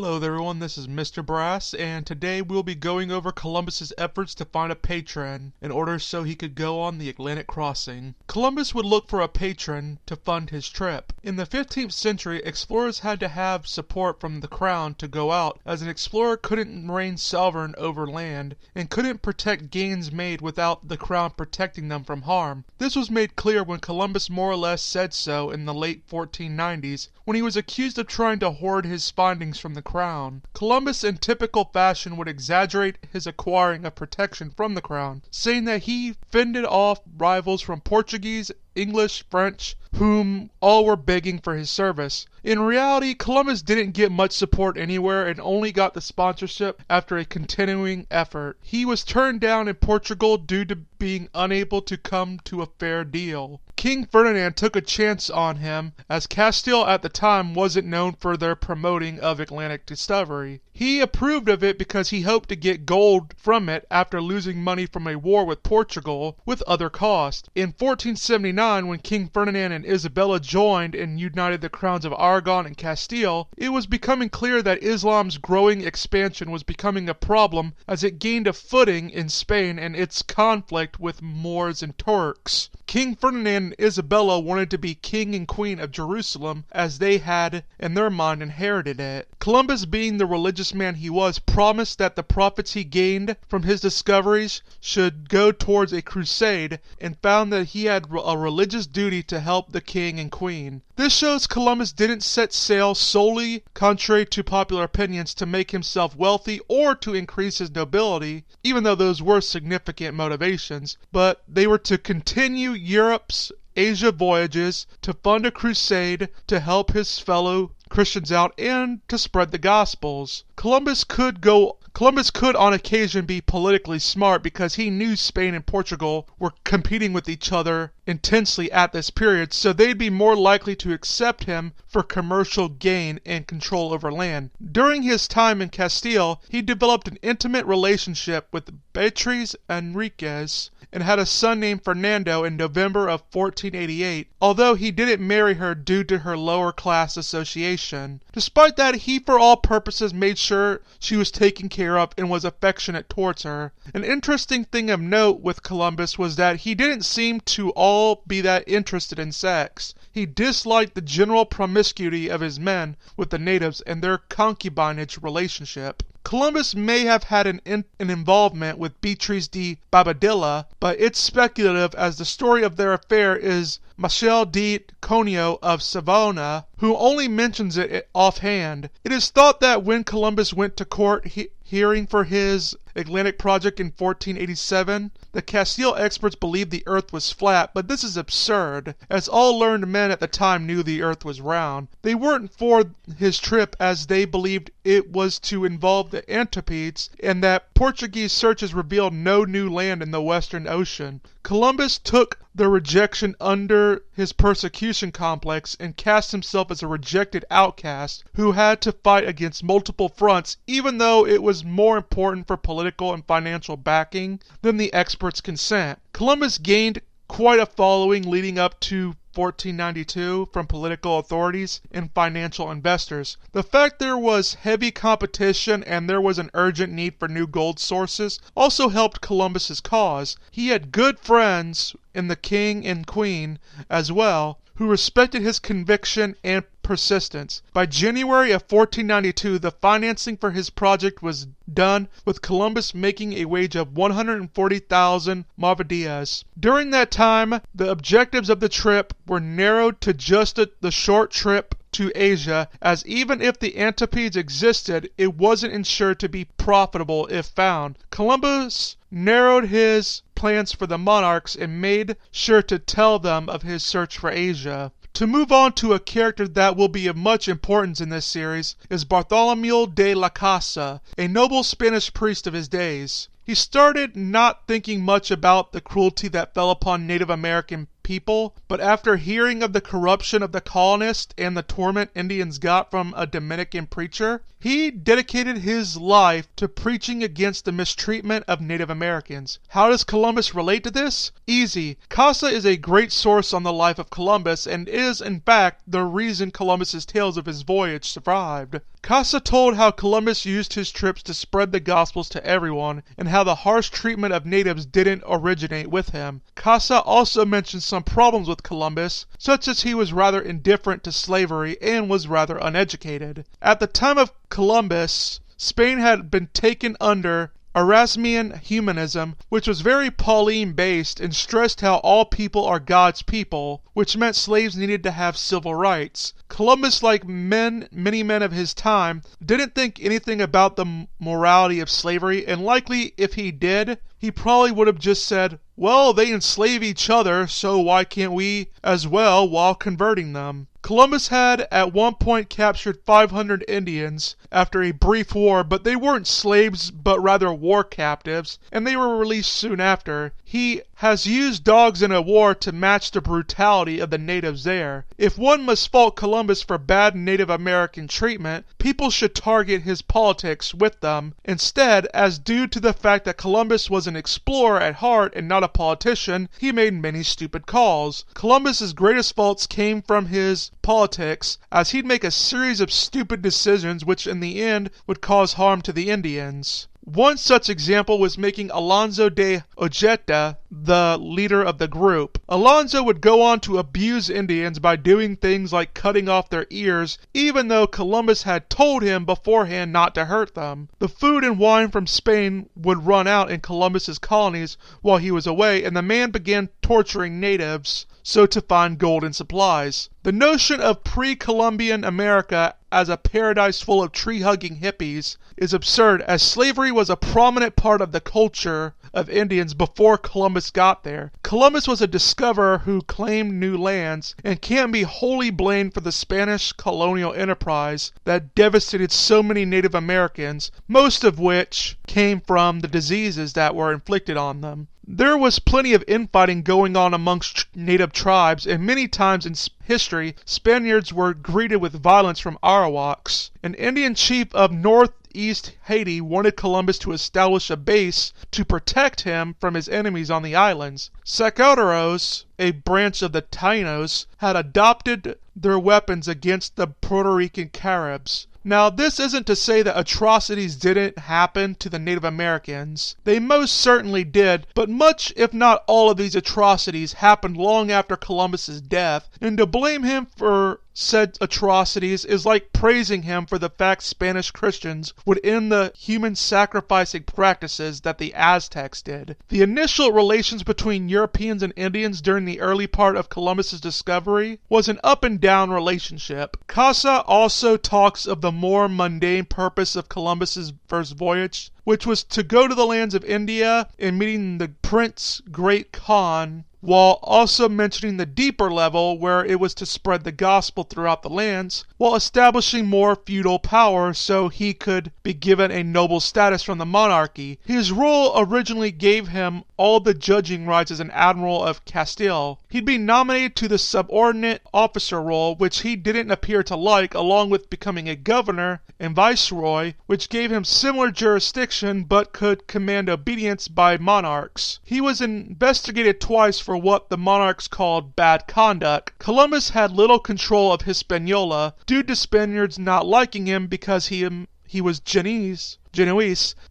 Hello there everyone, this is Mr. Brass, and today we'll be going over Columbus's efforts to find a patron in order so he could go on the Atlantic crossing. Columbus would look for a patron to fund his trip. In the 15th century, explorers had to have support from the crown to go out, as an explorer couldn't reign sovereign over land and couldn't protect gains made without the crown protecting them from harm. This was made clear when Columbus more or less said so in the late 1490s, when he was accused of trying to hoard his findings from the crown. Columbus, in typical fashion, would exaggerate his acquiring of protection from the crown, saying that he fended off rivals from Portuguese, English, French, whom all were begging for his service. In reality, Columbus didn't get much support anywhere and only got the sponsorship after a continuing effort. He was turned down in Portugal due to being unable to come to a fair deal. King Ferdinand took a chance on him, as Castile at the time wasn't known for their promoting of Atlantic discovery. He approved of it because he hoped to get gold from it after losing money from a war with Portugal with other costs. In 1479, when King Ferdinand and Isabella joined and united the crowns of Aragon and Castile, it was becoming clear that Islam's growing expansion was becoming a problem as it gained a footing in Spain and its conflict with Moors and Turks. King Ferdinand and Isabella wanted to be king and queen of Jerusalem, as they had, in their mind, inherited it. Columbus, being the religious man he was, promised that the profits he gained from his discoveries should go towards a crusade, and found that he had a religious duty to help the king and queen. This shows Columbus didn't set sail solely, contrary to popular opinions, to make himself wealthy or to increase his nobility, even though those were significant motivations, but they were to continue Europe's Asia voyages, to fund a crusade, to help his fellow Christians out, and to spread the Gospels. Columbus could on occasion be politically smart because he knew Spain and Portugal were competing with each other intensely at this period, so they'd be more likely to accept him for commercial gain and control over land. During his time in Castile, he developed an intimate relationship with Beatriz Enriquez and had a son named Fernando in November of 1488, although he didn't marry her due to her lower class association. Despite that, he for all purposes made sure she was taken care of and was affectionate towards her. An interesting thing of note with Columbus was that he didn't seem to all be that interested in sex. He disliked the general promiscuity of his men with the natives and their concubinage relationship. Columbus may have had an involvement with Beatriz de Bobadilla, but it's speculative, as the story of their affair is Michel de Conio of Savona, who only mentions it offhand. It is thought that when Columbus went to court hearing for his Atlantic project in 1487, the Castile experts believed the earth was flat, but this is absurd, as all learned men at the time knew the earth was round. They weren't for his trip, as they believed it was to involve the Antipodes, and that Portuguese searches revealed no new land in the Western Ocean. Columbus took the rejection under his persecution complex and cast himself as a rejected outcast who had to fight against multiple fronts, even though it was more important for political and financial backing than the experts' consent. Columbus gained quite a following leading up to 1492 from political authorities and financial investors. The fact there was heavy competition and there was an urgent need for new gold sources also helped Columbus's cause. He had good friends in the king and queen as well, who respected his conviction and persistence. By January of 1492, the financing for his project was done, with Columbus making a wage of 140,000 maravedis. During that time, the objectives of the trip were narrowed to just the short trip to Asia, as even if the Antipodes existed, it wasn't ensured to be profitable if found. Columbus narrowed his plans for the monarchs and made sure to tell them of his search for Asia. To move on to a character that will be of much importance in this series is Bartholomew de la Casa, a noble Spanish priest of his days. He started not thinking much about the cruelty that fell upon Native American people, but after hearing of the corruption of the colonists and the torment Indians got from a Dominican preacher, he dedicated his life to preaching against the mistreatment of Native Americans. How does Columbus relate to this? Easy. Casa is a great source on the life of Columbus and is, in fact, the reason Columbus's tales of his voyage survived. Casa told how Columbus used his trips to spread the Gospels to everyone, and how the harsh treatment of natives didn't originate with him. Casa also mentioned some problems with Columbus, such as he was rather indifferent to slavery and was rather uneducated. At the time of Columbus, Spain had been taken under Erasmian humanism, which was very Pauline-based and stressed how all people are God's people, which meant slaves needed to have civil rights. Columbus, like many men of his time, didn't think anything about the morality of slavery, and likely if he did, he probably would have just said, well, they enslave each other, so why can't we as well while converting them? Columbus had at one point captured 500 Indians after a brief war, but they weren't slaves but rather war captives, and they were released soon after. He has used dogs in a war to match the brutality of the natives there. If one must fault Columbus for bad Native American treatment, people should target his politics with them instead, as due to the fact that Columbus was an explorer at heart and not a politician, he made many stupid calls. Columbus's greatest faults came from his politics, as he'd make a series of stupid decisions which in the end would cause harm to the Indians. One such example was making Alonso de Ojeda the leader of the group. Alonso would go on to abuse Indians by doing things like cutting off their ears, even though Columbus had told him beforehand not to hurt them. The food and wine from Spain would run out in Columbus's colonies while he was away, and the man began torturing natives so to find gold and supplies. The notion of pre-Columbian America as a paradise full of tree-hugging hippies is absurd, as slavery was a prominent part of the culture of Indians before Columbus got there. Columbus was a discoverer who claimed new lands, and can't be wholly blamed for the Spanish colonial enterprise that devastated so many Native Americans, most of which came from the diseases that were inflicted on them. There was plenty of infighting going on amongst native tribes, and many times in history, Spaniards were greeted with violence from Arawaks. An Indian chief of northeast Haiti wanted Columbus to establish a base to protect him from his enemies on the islands. Sacaros, a branch of the Tainos, had adopted their weapons against the Puerto Rican Caribs. Now, this isn't to say that atrocities didn't happen to the Native Americans. They most certainly did, but much, if not all, of these atrocities happened long after Columbus's death, and to blame him for said atrocities is like praising him for the fact Spanish Christians would end the human sacrificing practices that the Aztecs did. The initial relations between Europeans and Indians during the early part of Columbus's discovery was an up and down relationship. Casa also talks of the more mundane purpose of Columbus's first voyage, which was to go to the lands of India and meeting the Prince Great Khan, while also mentioning the deeper level where it was to spread the gospel throughout the lands, while establishing more feudal power so he could be given a noble status from the monarchy. His role originally gave him all the judging rights as an admiral of Castile. He'd be nominated to the subordinate officer role, which he didn't appear to like, along with becoming a governor and viceroy, which gave him similar jurisdiction but could command obedience by monarchs. He was investigated twice for what the monarchs called bad conduct. Columbus had little control of Hispaniola, due to Spaniards not liking him because he was Genoese,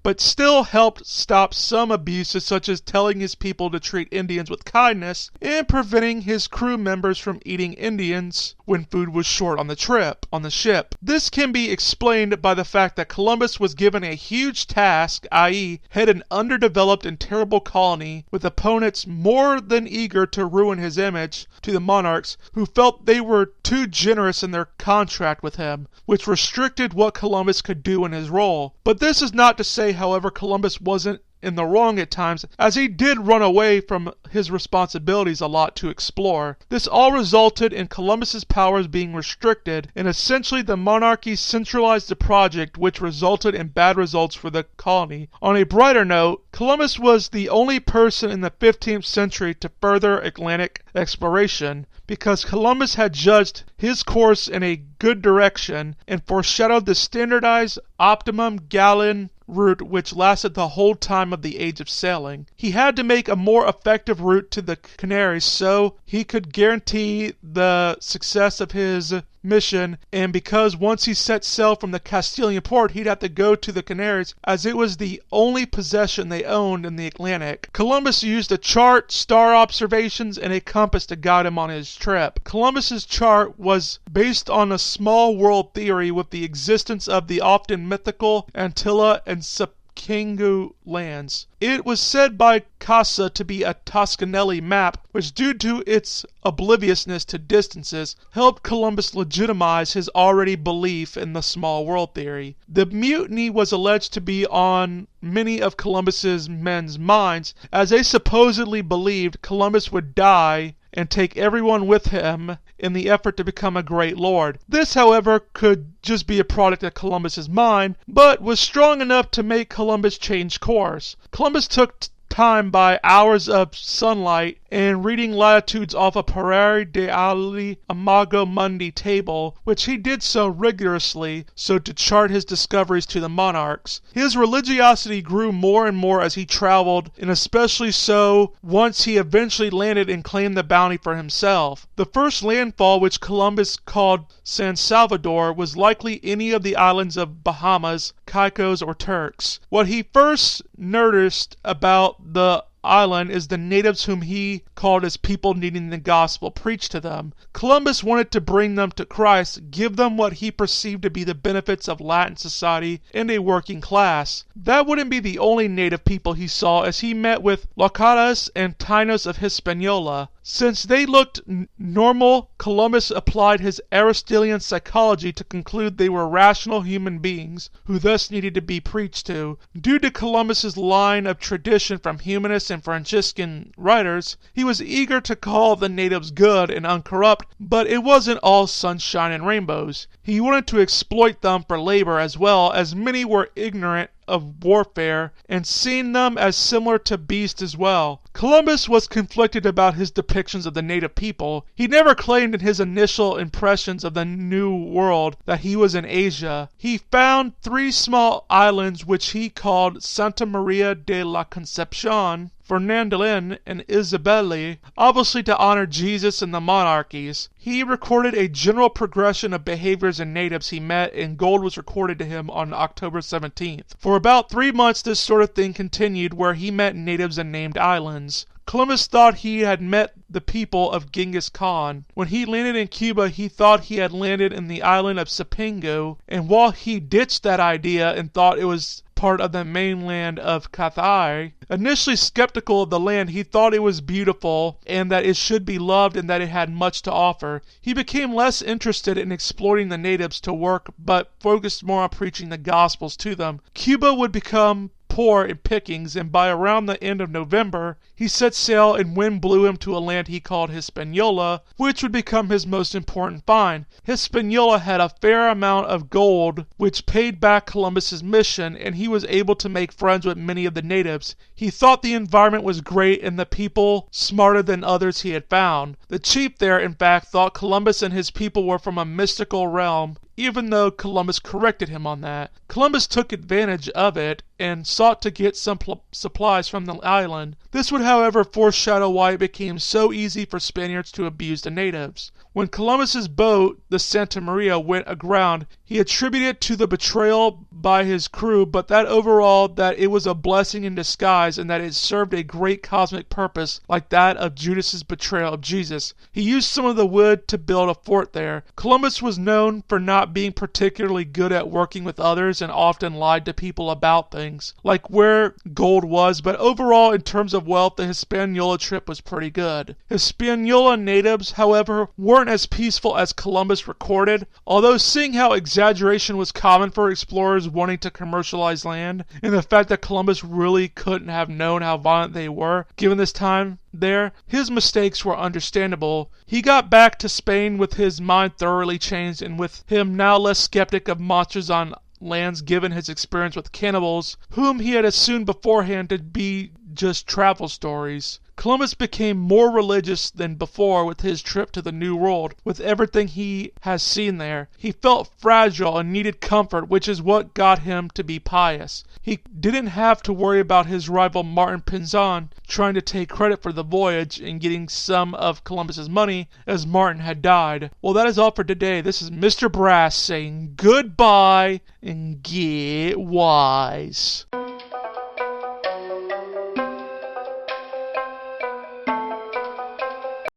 but still helped stop some abuses, such as telling his people to treat Indians with kindness and preventing his crew members from eating Indians when food was short on the ship. This can be explained by the fact that Columbus was given a huge task, i.e., head an underdeveloped and terrible colony with opponents more than eager to ruin his image to the monarchs, who felt they were too generous in their contract with him, which restricted what Columbus could do in his role. But this is not to say, however, Columbus wasn't in the wrong at times, as he did run away from his responsibilities a lot to explore. This all resulted in Columbus's powers being restricted, and essentially the monarchy centralized the project, which resulted in bad results for the colony. On a brighter note, Columbus was the only person in the 15th century to further Atlantic exploration, because Columbus had judged his course in a good direction and foreshadowed the standardized optimum gallon route which lasted the whole time of the age of sailing. He had to make a more effective route to the Canaries so he could guarantee the success of his mission, and because once he set sail from the Castilian port, he'd have to go to the Canaries, as it was the only possession they owned in the Atlantic. Columbus used a chart, star observations, and a compass to guide him on his trip. Columbus's chart was based on a small world theory with the existence of the often mythical Antilla and Cipango lands. It was said by Casa to be a Toscanelli map, which due to its obliviousness to distances, helped Columbus legitimize his already belief in the small world theory. The mutiny was alleged to be on many of Columbus's men's minds, as they supposedly believed Columbus would die and take everyone with him in the effort to become a great lord. This, however, could just be a product of Columbus's mind, but was strong enough to make Columbus change course. Columbus took time by hours of sunlight and reading latitudes off a Parere de Ali Imago Mundi table, which he did so rigorously so to chart his discoveries to the monarchs. His religiosity grew more and more as he traveled, and especially so once he eventually landed and claimed the bounty for himself. The first landfall, which Columbus called San Salvador, was likely any of the islands of Bahamas, Caicos, or Turks. What he first noticed about the island is the natives whom he called his people needing the gospel preached to them. Columbus wanted to bring them to Christ, give them what he perceived to be the benefits of Latin society and a working class. That wouldn't be the only native people he saw, as he met with Locatas and Tainos of Hispaniola. Since they looked normal, Columbus applied his Aristotelian psychology to conclude they were rational human beings who thus needed to be preached to. Due to Columbus's line of tradition from humanist and Franciscan writers, he was eager to call the natives good and uncorrupt, but it wasn't all sunshine and rainbows. He wanted to exploit them for labor as well, as many were ignorant of warfare and seeing them as similar to beasts as well. Columbus was conflicted about his depictions of the native people. He never claimed in his initial impressions of the New World that he was in Asia. He found 3 small islands which he called Santa Maria de la Concepcion, Fernandez, and Isabelle, obviously to honor Jesus and the monarchies. He recorded a general progression of behaviors in natives he met, and gold was recorded to him on October 17th. For about 3 months this sort of thing continued, where he met natives and named islands. Columbus thought he had met the people of Genghis Khan. When he landed in Cuba, he thought he had landed in the island of Cipango, and while he ditched that idea and thought it was part of the mainland of Cathay, initially skeptical of the land, he thought it was beautiful and that it should be loved and that it had much to offer. He became less interested in exploiting the natives to work, but focused more on preaching the Gospels to them. Cuba would become poor in pickings, and by around the end of November, he set sail and wind blew him to a land he called Hispaniola, which would become his most important find. Hispaniola had a fair amount of gold, which paid back Columbus's mission, and he was able to make friends with many of the natives. He thought the environment was great and the people smarter than others he had found. The chief there, in fact, thought Columbus and his people were from a mystical realm, even though Columbus corrected him on that. Columbus took advantage of it and sought to get some supplies from the island. This would, however, foreshadow why it became so easy for Spaniards to abuse the natives. When Columbus's boat, the Santa Maria, went aground, he attributed it to the betrayal by his crew, but that overall that it was a blessing in disguise and that it served a great cosmic purpose like that of Judas's betrayal of Jesus. He used some of the wood to build a fort there. Columbus was known for not being particularly good at working with others and often lied to people about things, like where gold was, but overall in terms of wealth, the Hispaniola trip was pretty good. Hispaniola natives, however, weren't as peaceful as Columbus recorded, although seeing how exaggeration was common for explorers wanting to commercialize land, and the fact that Columbus really couldn't have known how violent they were, given this time there, his mistakes were understandable. He got back to Spain with his mind thoroughly changed, and with him now less skeptic of monsters on lands given his experience with cannibals, whom he had assumed beforehand to be just travel stories. Columbus became more religious than before with his trip to the New World, with everything he has seen there. He felt fragile and needed comfort, which is what got him to be pious. He didn't have to worry about his rival Martin Pinzon trying to take credit for the voyage and getting some of Columbus's money, as Martin had died. Well, that is all for today. This is Mr. Brass saying goodbye and get wise.